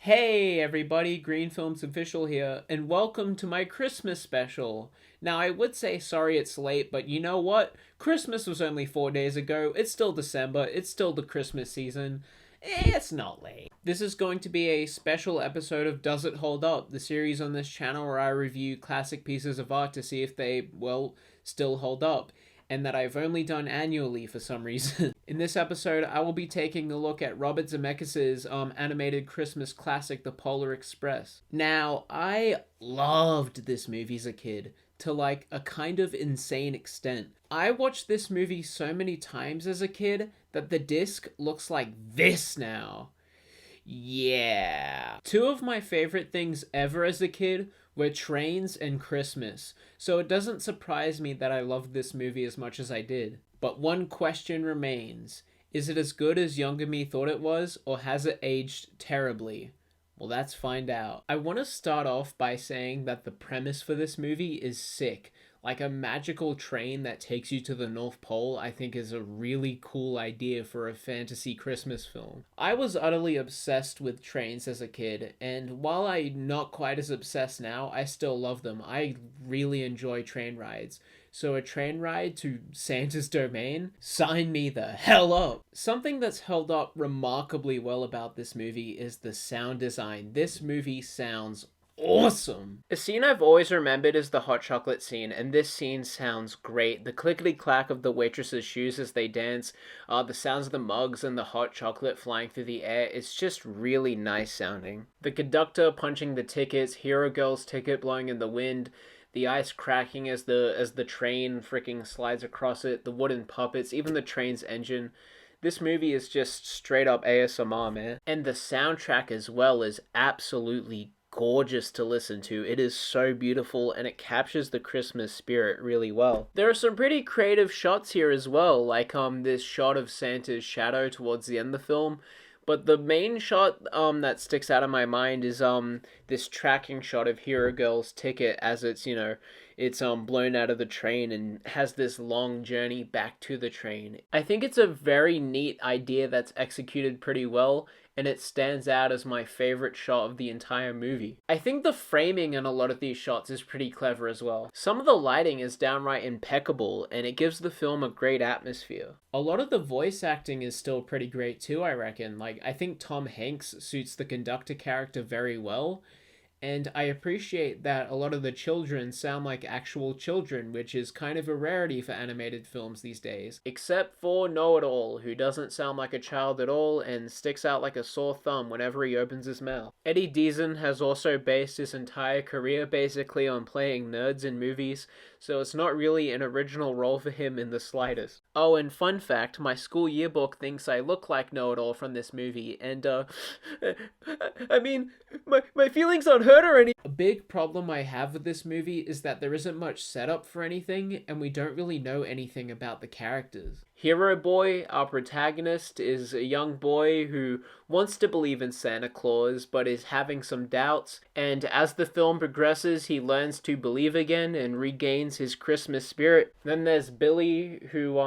Hey everybody, Green Films Official here, and welcome to my Christmas special. Now, I would say sorry it's late, but you know what? Christmas was only 4 days ago, it's still December, it's still the Christmas season. It's not late. This is going to be a special episode of Does It Hold Up, the series on this channel where I review classic pieces of art to see if they, well, still hold up, and that I've only done annually for some reason. In this episode, I will be taking a look at Robert Zemeckis' animated Christmas classic, The Polar Express. Now, I loved this movie as a kid, to like a kind of insane extent. I watched this movie so many times as a kid that the disc looks like this now. Yeah. Two of my favorite things ever as a kid were trains and Christmas, so it doesn't surprise me that I loved this movie as much as I did. But one question remains. Is it as good as younger me thought it was, or has it aged terribly? Well, let's find out. I want to start off by saying that the premise for this movie is sick. Like a magical train that takes you to the North Pole, I think is a really cool idea for a fantasy Christmas film. I was utterly obsessed with trains as a kid, and while I'm not quite as obsessed now, I still love them. I really enjoy train rides. So a train ride to Santa's domain? Sign me the hell up! Something that's held up remarkably well about this movie is the sound design. This movie sounds awesome. A scene I've always remembered is the hot chocolate scene, and this scene sounds great. The clickety-clack of the waitress's shoes as they dance, the sounds of the mugs and the hot chocolate flying through the air, it's just really nice sounding. The conductor punching the tickets, Hero Girl's ticket blowing in the wind, the ice cracking as the train freaking slides across it, the wooden puppets, even the train's engine. This movie is just straight up ASMR, man. And the soundtrack as well is absolutely gorgeous to listen to. It is so beautiful and it captures the Christmas spirit really well. There are some pretty creative shots here as well, like this shot of Santa's shadow towards the end of the film. But the main shot that sticks out of my mind is this tracking shot of Hero Girl's ticket as it's blown out of the train and has this long journey back to the train. I think it's a very neat idea that's executed pretty well, and it stands out as my favorite shot of the entire movie. I think the framing in a lot of these shots is pretty clever as well. Some of the lighting is downright impeccable, and it gives the film a great atmosphere. A lot of the voice acting is still pretty great too, I reckon. I think Tom Hanks suits the conductor character very well. And I appreciate that a lot of the children sound like actual children, which is kind of a rarity for animated films these days. Except for Know-It-All, who doesn't sound like a child at all and sticks out like a sore thumb whenever he opens his mouth. Eddie Deezen has also based his entire career basically on playing nerds in movies, so it's not really an original role for him in the slightest. Oh, and fun fact, my school yearbook thinks I look like Know-It-All from this movie, and I mean, my feelings aren't hurt or anything. A big problem I have with this movie is that there isn't much setup for anything, and we don't really know anything about the characters. Hero Boy, our protagonist, is a young boy who wants to believe in Santa Claus, but is having some doubts, and as the film progresses, he learns to believe again and regains his Christmas spirit. Then there's Billy, who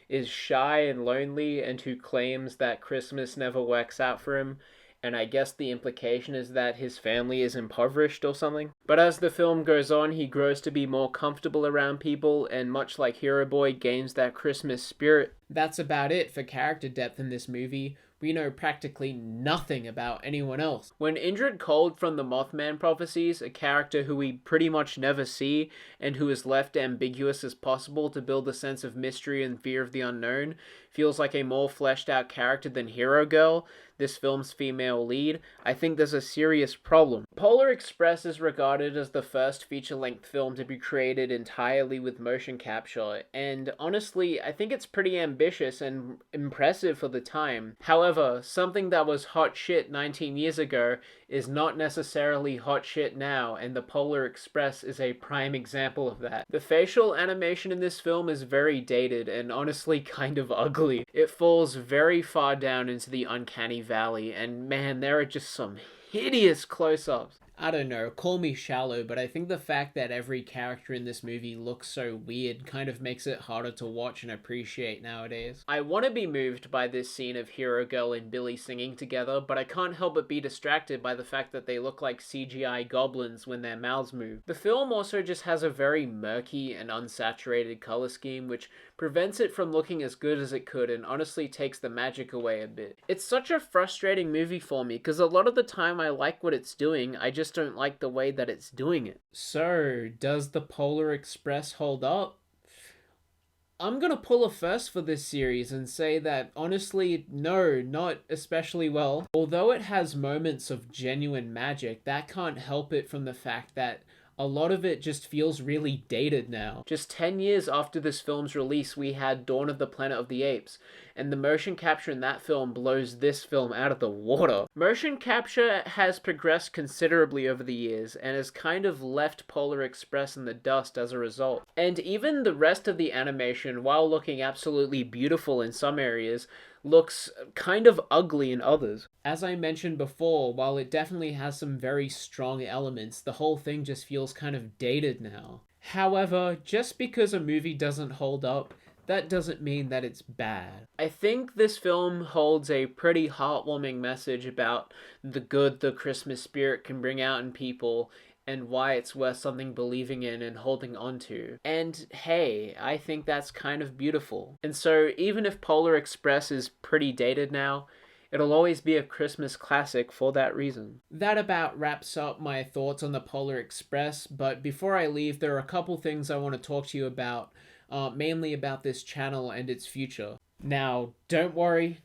is shy and lonely, and who claims that Christmas never works out for him. And I guess the implication is that his family is impoverished or something. But as the film goes on, he grows to be more comfortable around people, and much like Hero Boy, gains that Christmas spirit. That's about it for character depth in this movie. We know practically nothing about anyone else. When Indrid Cold from the Mothman Prophecies, a character who we pretty much never see, and who is left ambiguous as possible to build a sense of mystery and fear of the unknown, feels like a more fleshed out character than Hero Girl, this film's female lead, I think there's a serious problem. Polar Express is regarded as the first feature-length film to be created entirely with motion capture, and honestly, I think it's pretty ambitious and impressive for the time. However, something that was hot shit 19 years ago is not necessarily hot shit now, and the Polar Express is a prime example of that. The facial animation in this film is very dated and honestly kind of ugly. It falls very far down into the uncanny valley, and man, there are just some hideous close-ups. I don't know, call me shallow, but I think the fact that every character in this movie looks so weird kind of makes it harder to watch and appreciate nowadays. I want to be moved by this scene of Hero Girl and Billy singing together, but I can't help but be distracted by the fact that they look like CGI goblins when their mouths move. The film also just has a very murky and unsaturated color scheme, which prevents it from looking as good as it could and honestly takes the magic away a bit. It's such a frustrating movie for me because a lot of the time I like what it's doing, I just don't like the way that it's doing it. So, does the Polar Express hold up? I'm gonna pull a first for this series and say that honestly, no, not especially well. Although it has moments of genuine magic, that can't help it from the fact that a lot of it just feels really dated now. Just 10 years after this film's release, we had Dawn of the Planet of the Apes, and the motion capture in that film blows this film out of the water. Motion capture has progressed considerably over the years, and has kind of left Polar Express in the dust as a result. And even the rest of the animation, while looking absolutely beautiful in some areas, looks kind of ugly in others. As I mentioned before, while it definitely has some very strong elements, the whole thing just feels kind of dated now. However, just because a movie doesn't hold up, that doesn't mean that it's bad. I think this film holds a pretty heartwarming message about the good the Christmas spirit can bring out in people, and why it's worth something believing in and holding on to. And hey, I think that's kind of beautiful. And so even if Polar Express is pretty dated now, it'll always be a Christmas classic for that reason. That about wraps up my thoughts on the Polar Express, but before I leave, there are a couple things I want to talk to you about, mainly about this channel and its future. Now, don't worry,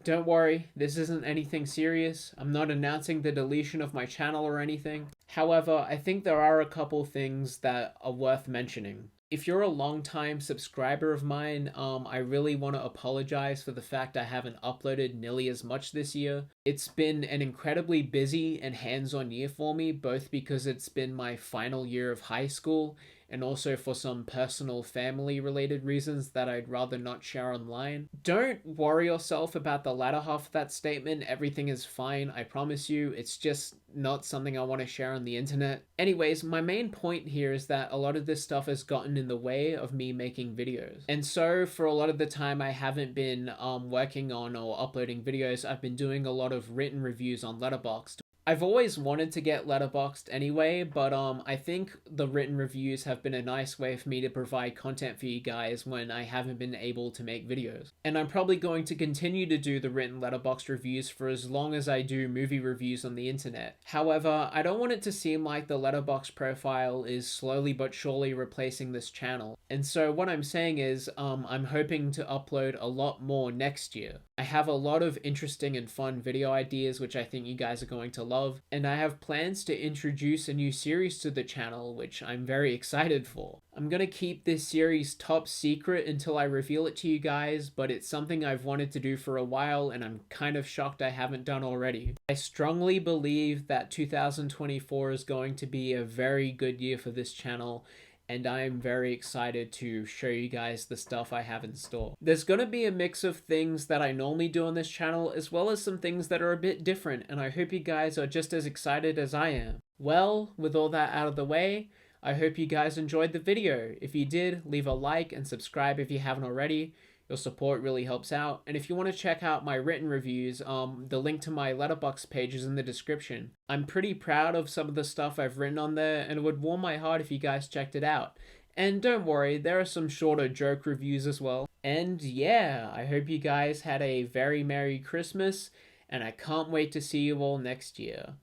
this isn't anything serious. I'm not announcing the deletion of my channel or anything. However, I think there are a couple things that are worth mentioning. If you're a long-time subscriber of mine, I really want to apologize for the fact I haven't uploaded nearly as much this year. It's been an incredibly busy and hands-on year for me, both because it's been my final year of high school, and also for some personal family-related reasons that I'd rather not share online. Don't worry yourself about the latter half of that statement. Everything is fine, I promise you. It's just not something I want to share on the internet. Anyways, my main point here is that a lot of this stuff has gotten in the way of me making videos. And so for a lot of the time I haven't been working on or uploading videos, I've been doing a lot of written reviews on Letterboxd. I've always wanted to get Letterboxd anyway, but I think the written reviews have been a nice way for me to provide content for you guys when I haven't been able to make videos. And I'm probably going to continue to do the written Letterboxd reviews for as long as I do movie reviews on the internet. However, I don't want it to seem like the Letterboxd profile is slowly but surely replacing this channel. And so what I'm saying is, I'm hoping to upload a lot more next year. I have a lot of interesting and fun video ideas which I think you guys are going to love, and I have plans to introduce a new series to the channel which I'm very excited for. I'm gonna keep this series top secret until I reveal it to you guys, but it's something I've wanted to do for a while and I'm kind of shocked I haven't done already. I strongly believe that 2024 is going to be a very good year for this channel, and I'm very excited to show you guys the stuff I have in store. There's gonna be a mix of things that I normally do on this channel, as well as some things that are a bit different, and I hope you guys are just as excited as I am. Well, with all that out of the way, I hope you guys enjoyed the video. If you did, leave a like and subscribe if you haven't already. Your support really helps out. And if you want to check out my written reviews, the link to my Letterboxd page is in the description. I'm pretty proud of some of the stuff I've written on there, and it would warm my heart if you guys checked it out. And don't worry, there are some shorter joke reviews as well. And yeah, I hope you guys had a very Merry Christmas, and I can't wait to see you all next year.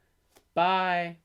Bye!